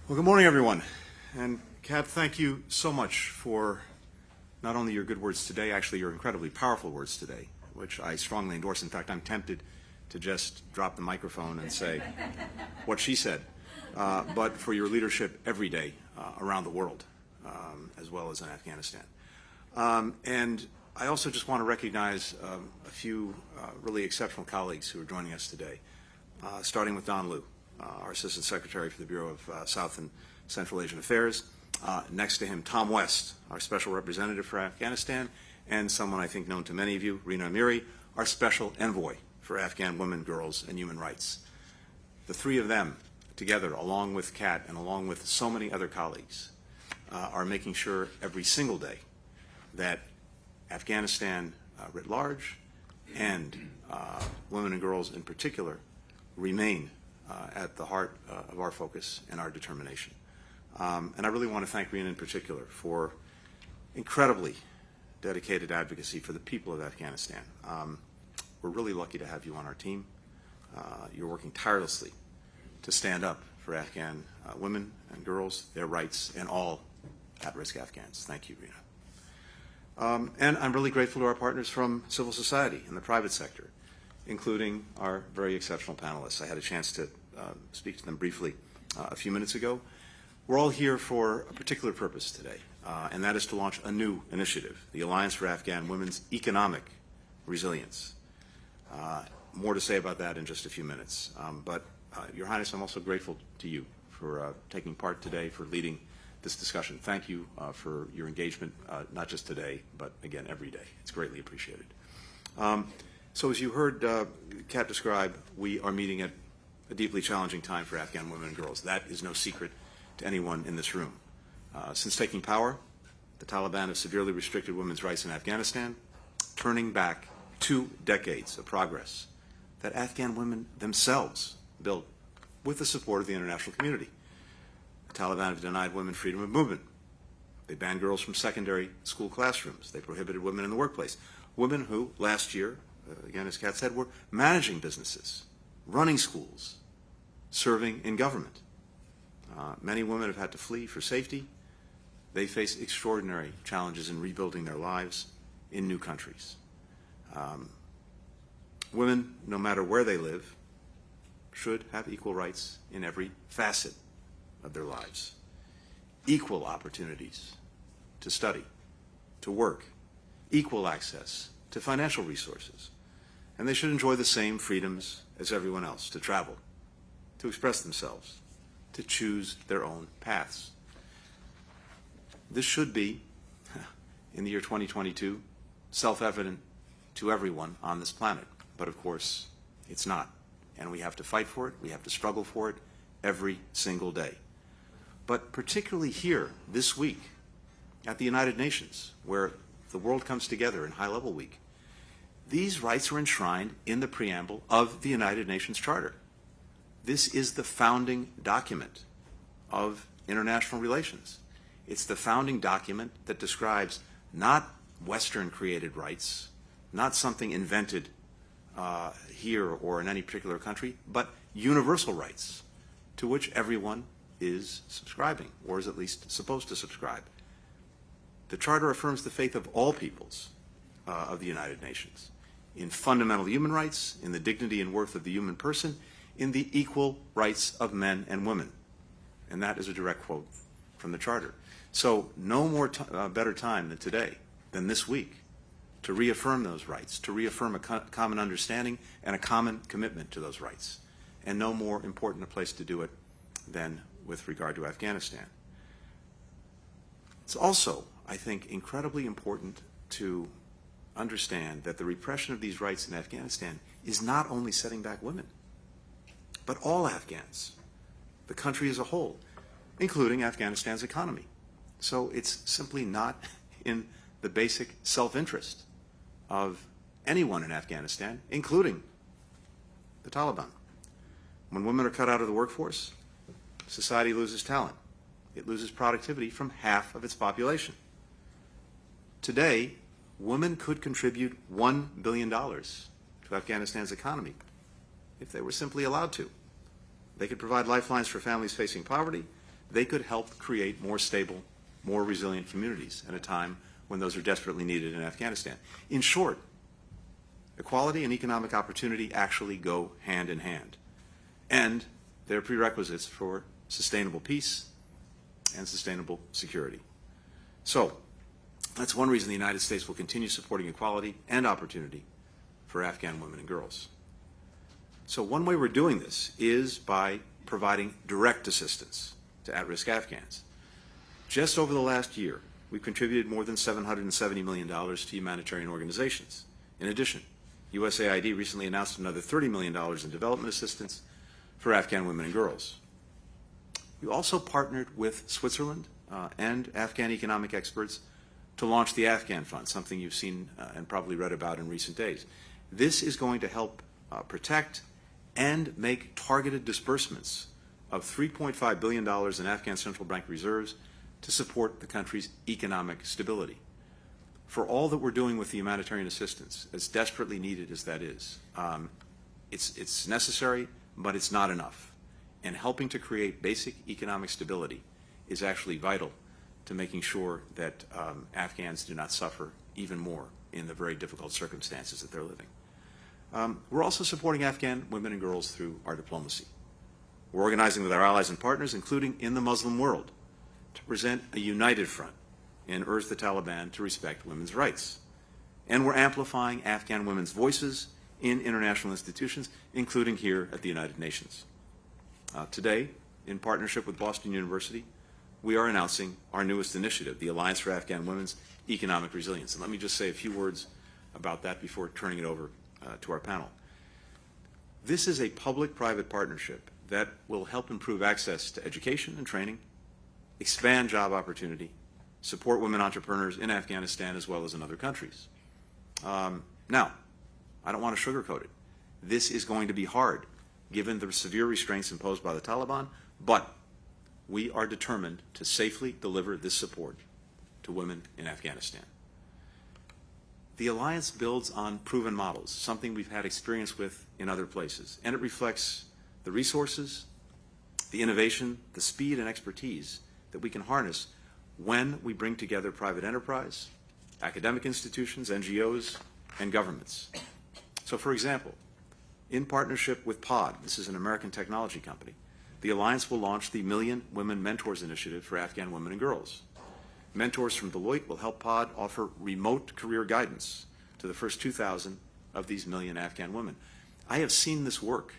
Well, good morning, everyone. And Kat, thank you so much for not only your good words today, actually your incredibly powerful words today, which I strongly endorse. In fact, I'm tempted to just drop the microphone and say what she said, but for your leadership every day around the world, as well as in Afghanistan. And I also just want to recognize a few really exceptional colleagues who are joining us today, starting with Don Liu, our Assistant Secretary for the Bureau of South and Central Asian Affairs. Next to him, Tom West, our Special Representative for Afghanistan, and someone I think known to many of you, Rina Amiri, our Special Envoy for Afghan women, girls, and human rights. The three of them together, along with Kat and along with so many other colleagues, are making sure every single day that Afghanistan writ large and women and girls in particular remain at the heart of our focus and our determination. And I really want to thank Rina in particular for incredibly dedicated advocacy for the people of Afghanistan. We're really lucky to have you on our team. You're working tirelessly to stand up for Afghan women and girls, their rights, and all at-risk Afghans. Thank you, Rina. And I'm really grateful to our partners from civil society and the private sector, including our very exceptional panelists. I had a chance to speak to them briefly a few minutes ago. We're all here for a particular purpose today, and that is to launch a new initiative, the Alliance for Afghan Women's Economic Resilience. More to say about that in just a few minutes. But, Your Highness, I'm also grateful to you for taking part today, for leading this discussion. Thank you for your engagement, not just today, but again, every day. It's greatly appreciated. So as you heard Kat describe, we are meeting at a deeply challenging time for Afghan women and girls. That is no secret to anyone in this room. Since taking power, the Taliban have severely restricted women's rights in Afghanistan, turning back 2 decades of progress that Afghan women themselves built with the support of the international community. The Taliban have denied women freedom of movement. They banned girls from secondary school classrooms. They prohibited women in the workplace. Women who, last year, again, as Kat said, were managing businesses, running schools, serving in government. Many women have had to flee for safety. They face extraordinary challenges in rebuilding their lives in new countries. Women, no matter where they live, should have equal rights in every facet of their lives. Equal opportunities to study, to work, equal access to financial resources. And they should enjoy the same freedoms as everyone else to travel, to express themselves, to choose their own paths. This should be, in the year 2022, self-evident to everyone on this planet. But of course, it's not. And we have to fight for it, we have to struggle for it every single day. But particularly here, this week, at the United Nations, where the world comes together in High-Level Week, these rights are enshrined in the preamble of the United Nations Charter. This is the founding document of international relations. It's the founding document that describes not Western-created rights, not something invented here or in any particular country, but universal rights to which everyone is subscribing, or is at least supposed to subscribe. The Charter affirms the faith of all peoples of the United Nations in fundamental human rights, in the dignity and worth of the human person, in the equal rights of men and women. And that is a direct quote from the Charter. So no more better time than today, than this week, to reaffirm those rights, to reaffirm a common understanding and a common commitment to those rights. And no more important a place to do it than with regard to Afghanistan. It's also, I think, incredibly important to understand that the repression of these rights in Afghanistan is not only setting back women, but all Afghans, the country as a whole, including Afghanistan's economy. So it's simply not in the basic self-interest of anyone in Afghanistan, including the Taliban. When women are cut out of the workforce, society loses talent. It loses productivity from half of its population. Today, women could contribute $1 billion to Afghanistan's economy if they were simply allowed to. They could provide lifelines for families facing poverty. they could help create more stable, more resilient communities at a time when those are desperately needed in Afghanistan. In short, equality and economic opportunity actually go hand in hand, and they're prerequisites for sustainable peace and sustainable security. So that's one reason the United States will continue supporting equality and opportunity for Afghan women and girls. So one way we're doing this is by providing direct assistance to at-risk Afghans. Just over the last year, we've contributed more than $770 million to humanitarian organizations. In addition, USAID recently announced another $30 million in development assistance for Afghan women and girls. We also partnered with Switzerland and Afghan economic experts to launch the Afghan Fund, something you've seen and probably read about in recent days. This is going to help protect and make targeted disbursements of $3.5 billion in Afghan central bank reserves to support the country's economic stability. For all that we're doing with the humanitarian assistance, as desperately needed as that is, it's necessary, but it's not enough. And helping to create basic economic stability is actually vital to making sure that Afghans do not suffer even more in the very difficult circumstances that they're living. We're also supporting Afghan women and girls through our diplomacy. We're organizing with our allies and partners, including in the Muslim world, to present a united front and urge the Taliban to respect women's rights. And we're amplifying Afghan women's voices in international institutions, including here at the United Nations. Today, in partnership with Boston University, we are announcing our newest initiative, the Alliance for Afghan Women's Economic Resilience. And let me just say a few words about that before turning it over to our panel. This is a public-private partnership that will help improve access to education and training, expand job opportunity, support women entrepreneurs in Afghanistan as well as in other countries. Now, I don't want to sugarcoat it. This is going to be hard, given the severe restraints imposed by the Taliban, but we are determined to safely deliver this support to women in Afghanistan. The alliance builds on proven models, something we've had experience with in other places, and it reflects the resources, the innovation, the speed and expertise that we can harness when we bring together private enterprise, academic institutions, NGOs, and governments. So, for example, in partnership with POD, this is an American technology company, the Alliance will launch the Million Women Mentors Initiative for Afghan women and girls. Mentors from Deloitte will help POD offer remote career guidance to the first 2,000 of these million Afghan women. I have seen this work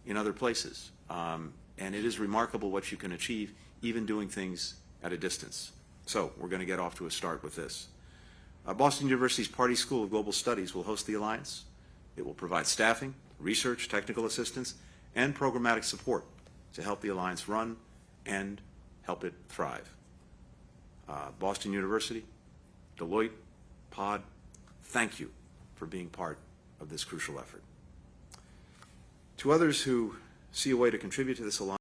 in other places, and it is remarkable what you can achieve even doing things at a distance. So we're going to get off to a start with this. Boston University's Party School of Global Studies will host the Alliance. It will provide staffing, research, technical assistance, and programmatic support to help the Alliance run and help it thrive. Boston University, Deloitte, POD, thank you for being part of this crucial effort. To others who see a way to contribute to this alliance,